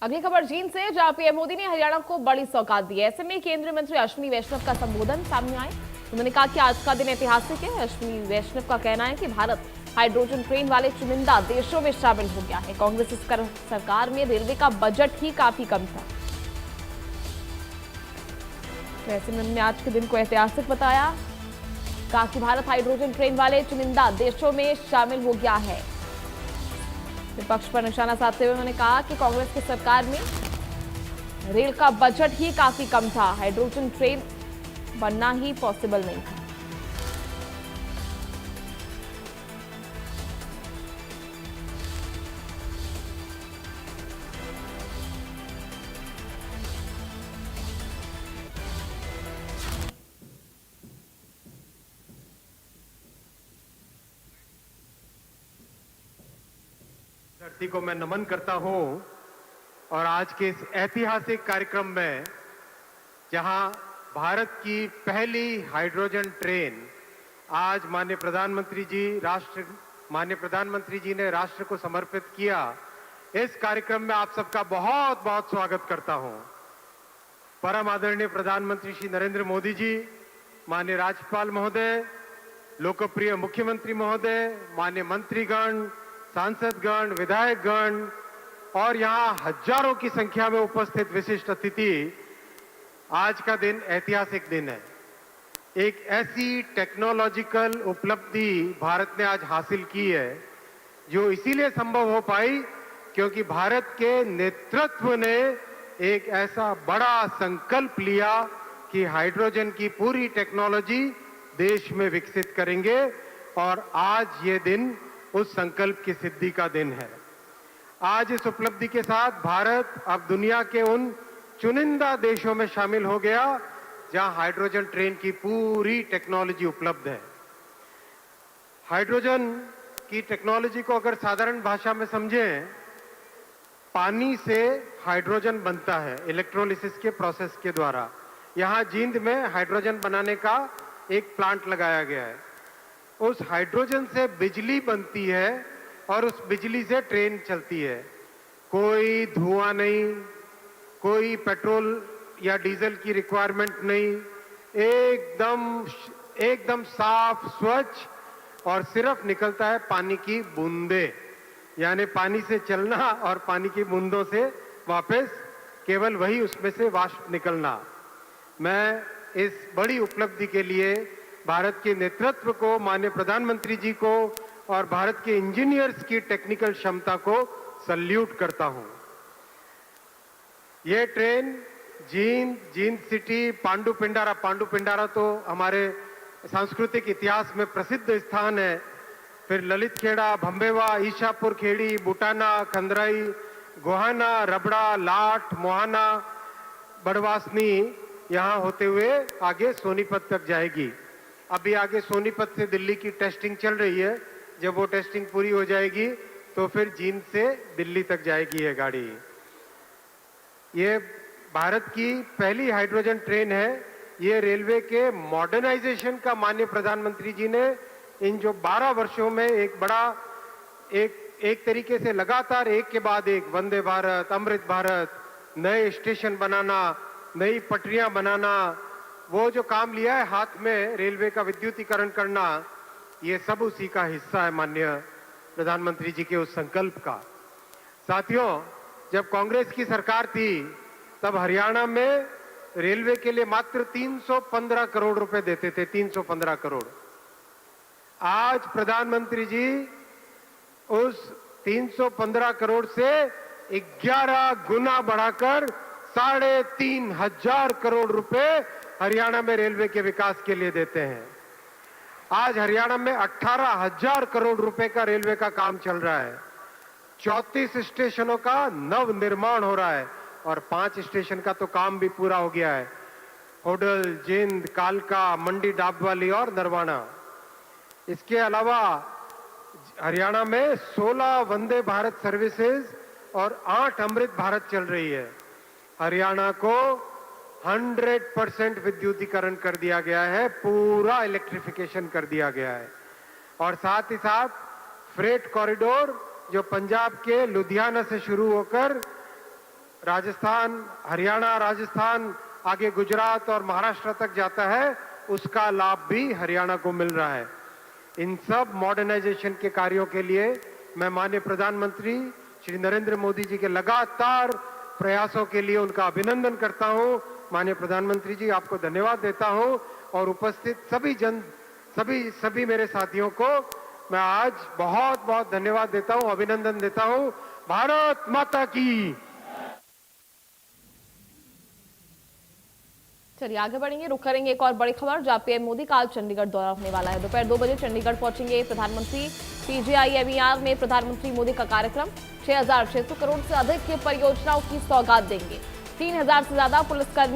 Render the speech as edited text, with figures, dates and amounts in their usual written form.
अगली खबर जींद से, जहां पीएम मोदी ने हरियाणा को बड़ी सौगात दी है। ऐसे में केंद्रीय मंत्री अश्विनी वैष्णव का संबोधन सामने आए। उन्होंने कहा कि आज का दिन ऐतिहासिक है। अश्विनी वैष्णव का कहना है कि भारत हाइड्रोजन ट्रेन वाले चुनिंदा देशों में शामिल हो गया है। कांग्रेस सरकार में रेलवे का बजट ही काफी कम था। ऐसे में उन्होंने आज के दिन को ऐतिहासिक बताया। कहा कि भारत हाइड्रोजन ट्रेन वाले चुनिंदा देशों में शामिल हो गया है। विपक्ष पर निशाना साधते हुए उन्होंने कहा कि कांग्रेस की सरकार में रेल का बजट ही काफी कम था। हाइड्रोजन ट्रेन बनना ही पॉसिबल नहीं था। धरती को मैं नमन करता हूं और आज के इस ऐतिहासिक कार्यक्रम में जहां भारत की पहली हाइड्रोजन ट्रेन आज माननीय प्रधानमंत्री जी ने राष्ट्र को समर्पित किया, इस कार्यक्रम में आप सबका बहुत बहुत स्वागत करता हूं। परम आदरणीय प्रधानमंत्री श्री नरेंद्र मोदी जी, माननीय राज्यपाल महोदय, लोकप्रिय मुख्यमंत्री महोदय, माननीय मंत्रीगण, सांसदगण, विधायकगण और यहां हजारों की संख्या में उपस्थित विशिष्ट अतिथि, आज का दिन ऐतिहासिक दिन है। एक ऐसी टेक्नोलॉजिकल उपलब्धि भारत ने आज हासिल की है जो इसीलिए संभव हो पाई क्योंकि भारत के नेतृत्व ने एक ऐसा बड़ा संकल्प लिया कि हाइड्रोजन की पूरी टेक्नोलॉजी देश में विकसित करेंगे और आज ये दिन उस संकल्प की सिद्धि का दिन है। आज इस उपलब्धि के साथ भारत अब दुनिया के उन चुनिंदा देशों में शामिल हो गया जहां हाइड्रोजन ट्रेन की पूरी टेक्नोलॉजी उपलब्ध है। हाइड्रोजन की टेक्नोलॉजी को अगर साधारण भाषा में समझें, पानी से हाइड्रोजन बनता है इलेक्ट्रोलिसिस के प्रोसेस के द्वारा। यहां जींद में हाइड्रोजन बनाने का एक प्लांट लगाया गया है। उस हाइड्रोजन से बिजली बनती है और उस बिजली से ट्रेन चलती है। कोई धुआं नहीं, कोई पेट्रोल या डीजल की रिक्वायरमेंट नहीं, एकदम साफ स्वच्छ और सिर्फ निकलता है पानी की बूंदे, यानी पानी से चलना और पानी की बूंदों से वापस केवल वही उसमें से वाष्प निकलना। मैं इस बड़ी उपलब्धि के लिए भारत के नेतृत्व को, माननीय प्रधानमंत्री जी को और भारत के इंजीनियर्स की टेक्निकल क्षमता को सल्यूट करता हूं। यह ट्रेन जींद सिटी, पांडुपिंडारा तो हमारे सांस्कृतिक इतिहास में प्रसिद्ध स्थान है। फिर ललित खेड़ा, भंबेवा, ईशापुर खेड़ी, बुटाना, खंदराई, गोहाना, रबड़ा, लाठ, मोहाना, बड़वासनी यहां होते हुए आगे सोनीपत तक जाएगी। अभी आगे सोनीपत से दिल्ली की टेस्टिंग चल रही है। जब वो टेस्टिंग पूरी हो जाएगी तो फिर जींद से दिल्ली तक जाएगी ये गाड़ी। ये भारत की पहली हाइड्रोजन ट्रेन है। ये रेलवे के मॉडर्नाइजेशन का माननीय प्रधानमंत्री जी ने इन जो 12 वर्षों में एक तरीके से लगातार एक के बाद एक वंदे भारत, अमृत भारत, नए स्टेशन बनाना, नई पटरियां बनाना, वो जो काम लिया है हाथ में रेलवे का विद्युतीकरण करना, ये सब उसी का हिस्सा है माननीय प्रधानमंत्री जी के उस संकल्प का। साथियों, जब कांग्रेस की सरकार थी तब हरियाणा में रेलवे के लिए मात्र 315 करोड़ रुपए देते थे, 315 करोड़। आज प्रधानमंत्री जी उस 315 करोड़ से 11 गुना बढ़ाकर 3,500 करोड़ रुपए हरियाणा में रेलवे के विकास के लिए देते हैं। आज हरियाणा में 18,000 करोड़ रुपए का रेलवे का काम चल रहा है। 34 स्टेशनों का नव निर्माण हो रहा है और 5 स्टेशन का तो काम भी पूरा हो गया है। होडल, जींद, कालका, मंडी डाबवाली और नरवाना। इसके अलावा हरियाणा में 16 वंदे भारत सर्विसेज और 8 अमृत भारत चल रही है। हरियाणा को 100% विद्युतीकरण कर दिया गया है, पूरा इलेक्ट्रिफिकेशन कर दिया गया है। और साथ ही साथ फ्रेट कॉरिडोर जो पंजाब के लुधियाना से शुरू होकर राजस्थान, हरियाणा, राजस्थान, आगे गुजरात और महाराष्ट्र तक जाता है, उसका लाभ भी हरियाणा को मिल रहा है। इन सब मॉडर्नाइजेशन के कार्यों के लिए मैं माननीय प्रधानमंत्री श्री नरेंद्र मोदी जी के लगातार प्रयासों के लिए उनका अभिनंदन करता हूं। माननीय प्रधानमंत्री जी, आपको धन्यवाद देता हूं और उपस्थित सभी मेरे साथियों को मैं आज बहुत बहुत धन्यवाद देता हूं, अभिनंदन देता हूं। भारत माता की। चलिए आगे बढ़ेंगे, रुक करेंगे एक और बड़ी खबर जहां पीएम मोदी का आज चंडीगढ़ दौरा होने वाला है। दोपहर 2 बजे चंडीगढ़ पहुंचेंगे प्रधानमंत्री। PGIMER में प्रधानमंत्री मोदी का कार्यक्रम। 6,600 करोड़ से अधिक की परियोजनाओं की सौगात देंगे। 3,000 से ज्यादा पुलिसकर्मी